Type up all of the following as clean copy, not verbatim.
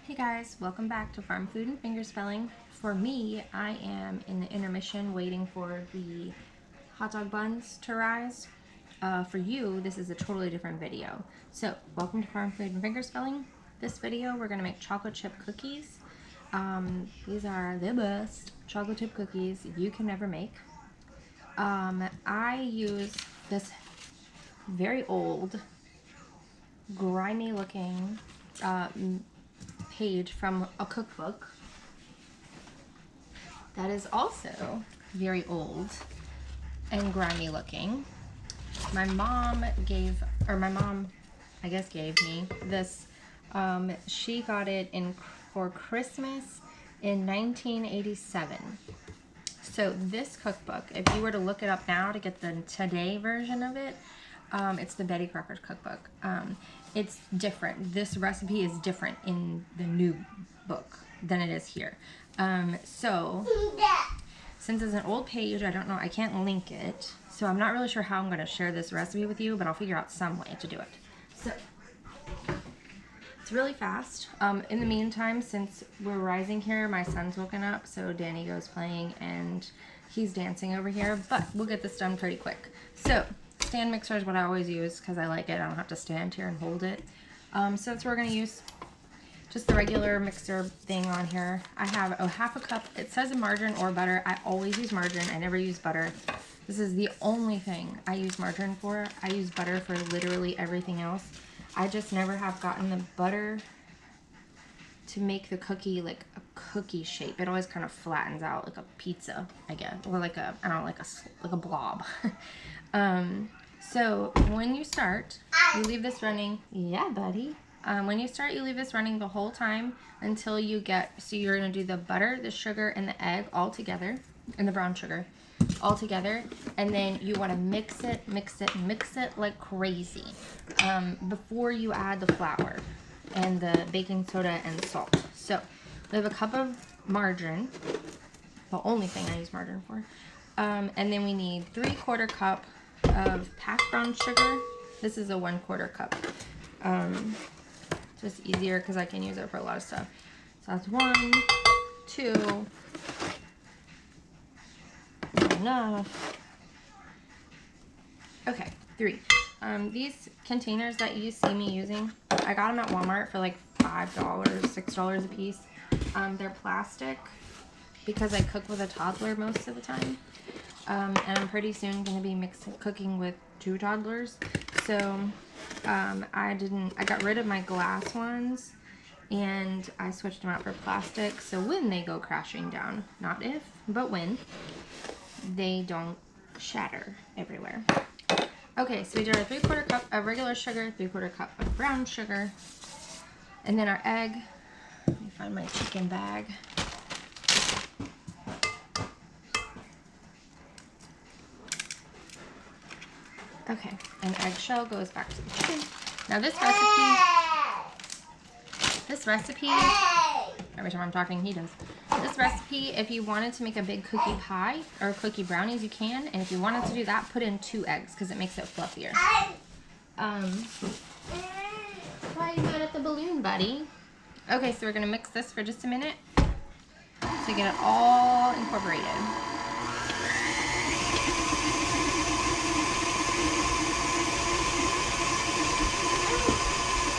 Hey guys, welcome back to Farm Food and Fingerspelling. For me, I am in the intermission waiting for the hot dog buns to rise. For you, this is a totally different video. So, welcome to Farm Food and Fingerspelling. This video, we're going to make chocolate chip cookies. These are the best chocolate chip cookies you can ever make. I use this very old, grimy looking page from a cookbook that is also very old and grimy looking. My mom gave me this. She got it for Christmas in 1987. So this cookbook, if you were to look it up now to get the today version of it, it's the Betty Crocker's cookbook. It's different. This recipe is different in the new book than it is here. So since it's an old page, I can't link it. So I'm not really sure how I'm going to share this recipe with you, but I'll figure out some way to do it. So it's really fast. In the meantime, since we're rising here, my son's woken up, so Danny goes playing and he's dancing over here, but we'll get this done pretty quick. So stand mixer is what I always use because I like it. I don't have to stand here and hold it. So that's what we're going to use. Just the regular mixer thing on here. I have a half a cup. It says margarine or butter. I always use margarine. I never use butter. This is the only thing I use margarine for. I use butter for literally everything else. I just never have gotten the butter to make the cookie like a cookie shape. It always kind of flattens out like a pizza, I guess, or like a, I don't know, like a blob. So when you start, you leave this running. Yeah, buddy. When you start, you leave this running the whole time until you get, so you're gonna do the butter, the sugar, and the egg all together, and the brown sugar all together, and then you wanna mix it like crazy before you add the flour and the baking soda and salt. So we have a cup of margarine, the only thing I use margarine for, and then we need 3/4 cup of packed brown sugar. This is a 1/4 cup. Just easier because I can use it for a lot of stuff. So that's 1, 2, not enough. Okay, 3. These containers that you see me using, I got them at Walmart for like $5, $6 a piece. They're plastic because I cook with a toddler most of the time. And I'm pretty soon going to be cooking with 2 toddlers. So I got rid of my glass ones and I switched them out for plastic. So when they go crashing down, not if, but when, they don't shatter everywhere. Okay, so we did our 3/4 cup of regular sugar, 3/4 cup of brown sugar, and then our egg. Let me find my chicken bag. Okay, an eggshell goes back to the chicken. Now this recipe, every time I'm talking, he does. This recipe, if you wanted to make a big cookie pie or cookie brownies, you can. And if you wanted to do that, put in 2 eggs because it makes it fluffier. Why are you mad at the balloon, buddy? Okay, so we're gonna mix this for just a minute to get it all incorporated.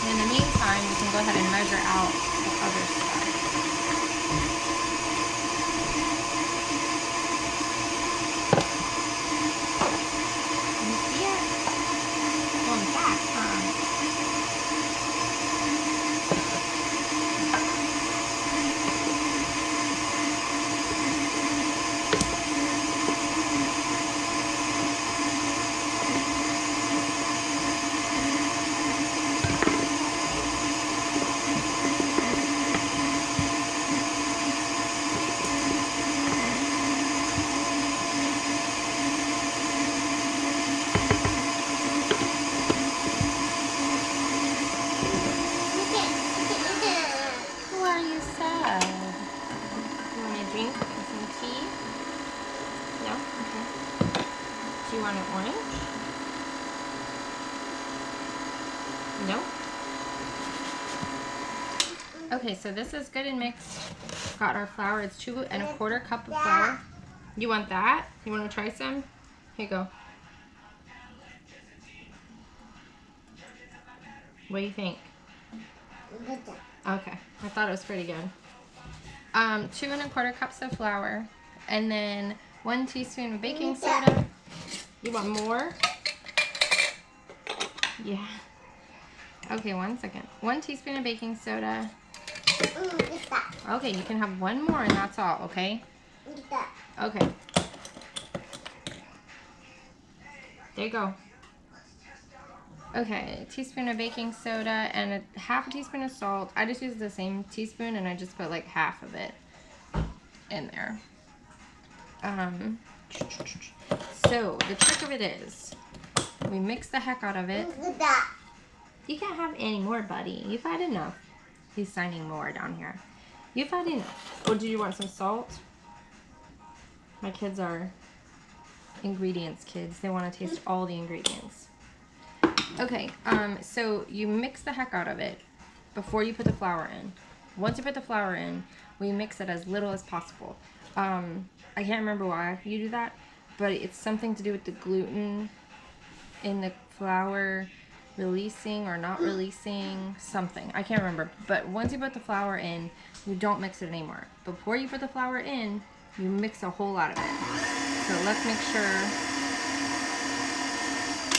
In the meantime, you can go ahead and measure out the other stuff. You see it? Going fast, huh? Do you want an orange? No? Okay, so this is good and mixed. Got our flour. It's 2 1/4 cup of flour. You want that? You want to try some? Here you go. What do you think? Okay, I thought it was pretty good. 2 1/4 cups of flour, and then 1 teaspoon of baking soda. You want more? Yeah. Okay, 1 second. 1 teaspoon of baking soda. Okay, you can have 1 more and that's all, okay? Okay. There you go. Okay, a teaspoon of baking soda and a 1/2 teaspoon of salt. I just used the same teaspoon and I just put like half of it in there. So the trick of it is we mix the heck out of it. You can't have any more, buddy. You've had enough. He's signing more down here. You've had enough. Or do you want some salt? My kids are ingredients kids. They want to taste all the ingredients. Okay, so you mix the heck out of it before you put the flour in. Once you put the flour in, we mix it as little as possible. I can't remember why you do that, but it's something to do with the gluten in the flour releasing or not releasing, something. I can't remember. But once you put the flour in, you don't mix it anymore. Before you put the flour in, you mix a whole lot of it. So let's make sure.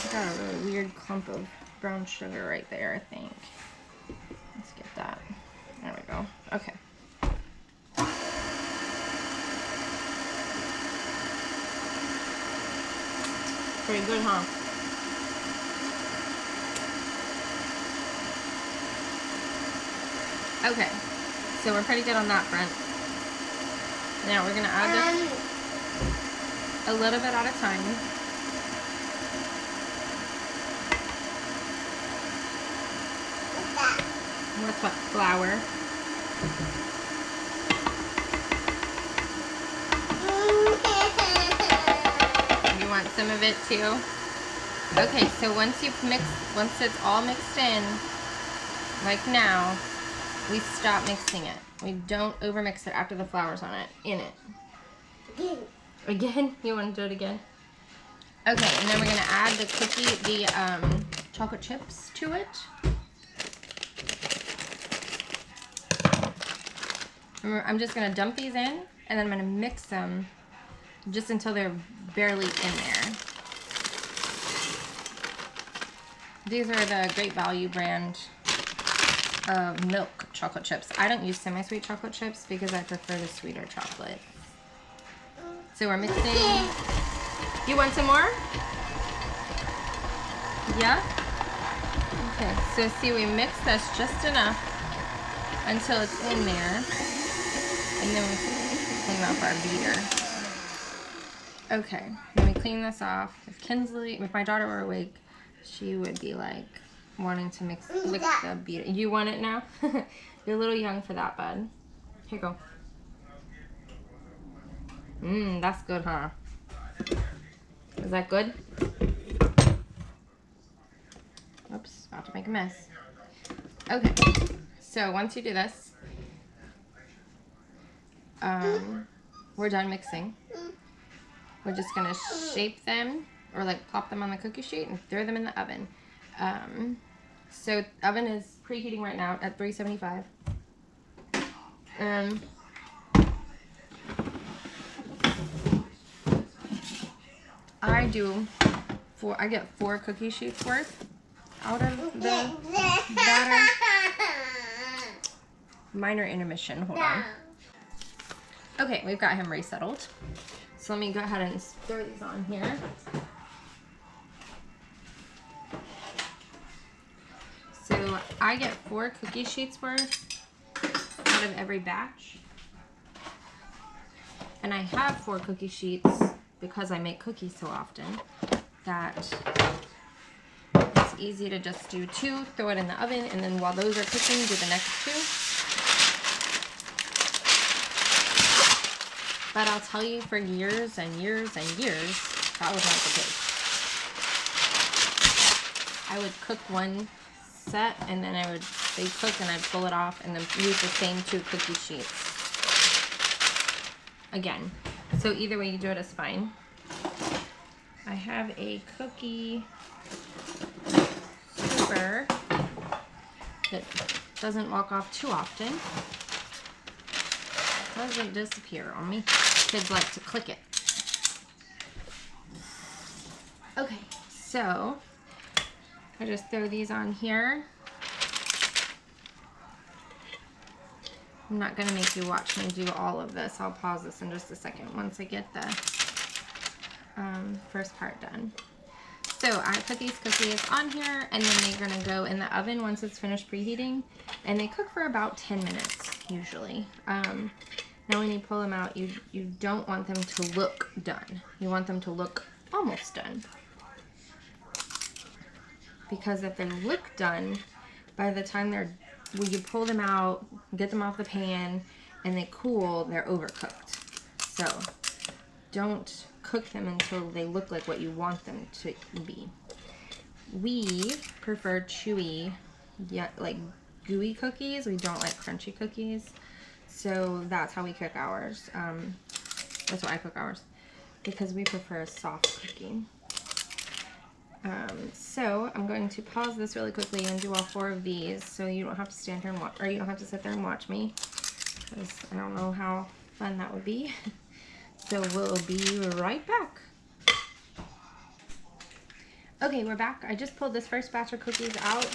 I got a really weird clump of brown sugar right there, I think. Let's get that. There we go. Okay. Pretty good, huh? Okay, so we're pretty good on that front. Now we're gonna add this a little bit at a time. What's what? Flour. You want some of it too? Okay, so once it's all mixed in, like now, we stop mixing it. We don't overmix it after the flour's in it. Again? You want to do it again? Okay, and then we're gonna add the chocolate chips to it. I'm just gonna dump these in, and then I'm gonna mix them just until they're barely in there. These are the Great Value brand milk chocolate chips. I don't use semi-sweet chocolate chips because I prefer the sweeter chocolate. So we're mixing. You want some more? Yeah? Okay, so see, we mix this just enough until it's in there. And then we clean off our beater. Okay, then we clean this off. If my daughter were awake, she would be like wanting to lick the beater. You want it now? You're a little young for that, bud. Here you go. That's good, huh? Is that good? Oops, about to make a mess. Okay, so once you do this, we're done mixing. We're just gonna shape them or like plop them on the cookie sheet and throw them in the oven. So oven is preheating right now at 375. I get 4 cookie sheets worth out of the batter. Minor intermission, hold on. Okay, we've got him resettled. So let me go ahead and throw these on here. So I get 4 cookie sheets worth out of every batch. And I have 4 cookie sheets because I make cookies so often that it's easy to just do 2, throw it in the oven, and then while those are cooking, do the next 2. But I'll tell you, for years and years and years, that was not the case. I would cook one set and then I would They cook and I pull it off and then use the same 2 cookie sheets again. So either way you do it is fine. I have a cookie scooper that doesn't walk off too often. It doesn't disappear on me. Kids like to click it. Okay, so I just throw these on here. I'm not going to make you watch me do all of this. I'll pause this in just a second once I get the first part done. So I put these cookies on here and then they're going to go in the oven once it's finished preheating. And they cook for about 10 minutes usually. Now when you pull them out, you don't want them to look done. You want them to look almost done. Because if they look done, by the time when you pull them out, get them off the pan, and they cool, they're overcooked. So don't cook them until they look like what you want them to be. We prefer chewy, like gooey cookies. We don't like crunchy cookies. So that's how we cook ours. That's why I cook ours, because we prefer a soft cookie. So I'm going to pause this really quickly and do all 4 of these so you don't have to stand here and watch, or you don't have to sit there and watch me, because I don't know how fun that would be. So we'll be right back. Okay, we're back. I just pulled this first batch of cookies out,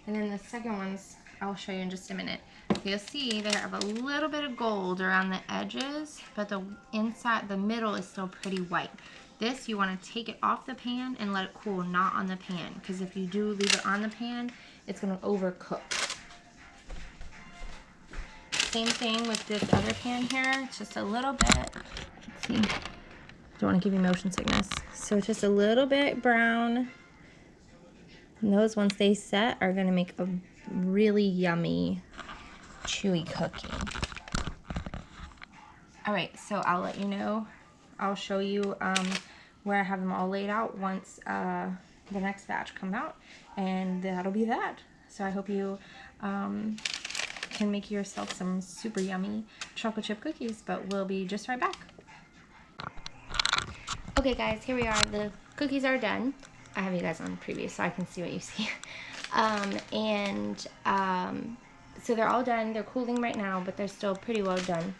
and then the second ones I'll show you in just a minute. You'll see they have a little bit of gold around the edges, but the inside, the middle is still pretty white. This, you want to take it off the pan and let it cool, not on the pan, because if you do leave it on the pan, it's going to overcook. Same thing with this other pan here. It's just a little bit, let's see, don't want to give you motion sickness. So it's just a little bit brown. And those, once they set, are going to make a really yummy, chewy cookie. Alright, so I'll let you know. I'll show you where I have them all laid out once the next batch comes out, and that'll be that. So I hope you can make yourself some super yummy chocolate chip cookies, but we'll be just right back. Okay guys, here we are. The cookies are done. I have you guys on preview so I can see what you see. So they're all done. They're cooling right now, but they're still pretty well done.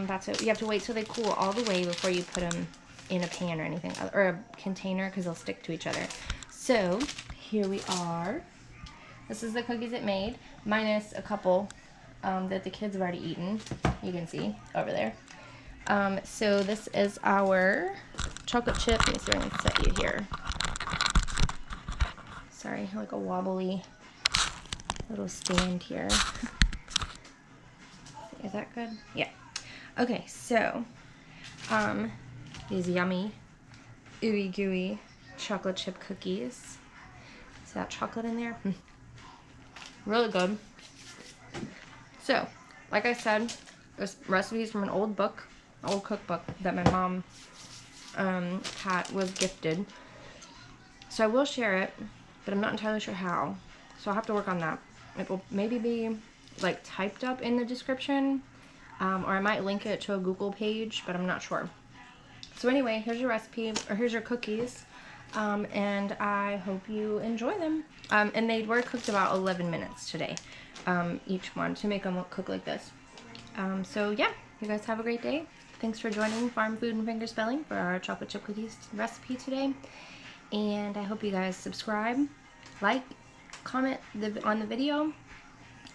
That's it. You have to wait till they cool all the way before you put them in a pan or anything, or a container, because they'll stick to each other. So here we are. This is the cookies it made, minus a couple that the kids have already eaten. You can see over there. So this is our chocolate chip. Let me see if I can set you here. Sorry, like a wobbly little stand here. Is that good? Yeah. Okay, so these yummy, ooey gooey chocolate chip cookies. Is that chocolate in there? Really good. So, like I said, this recipe is from an old book, old cookbook that my mom was gifted. So I will share it, but I'm not entirely sure how. So I'll have to work on that. It will maybe be like typed up in the description, or I might link it to a Google page, but I'm not sure. So anyway, here's your recipe, or here's your cookies, and I hope you enjoy them. And they were cooked about 11 minutes today, each one, to make them cook like this. So yeah, you guys have a great day. Thanks for joining Farm Food and Fingerspelling for our chocolate chip cookies recipe today. And I hope you guys subscribe, like, comment on the video,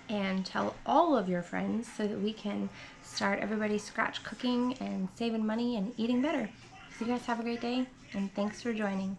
and tell all of your friends so that we can start everybody scratch cooking and saving money and eating better. So you guys have a great day, and thanks for joining.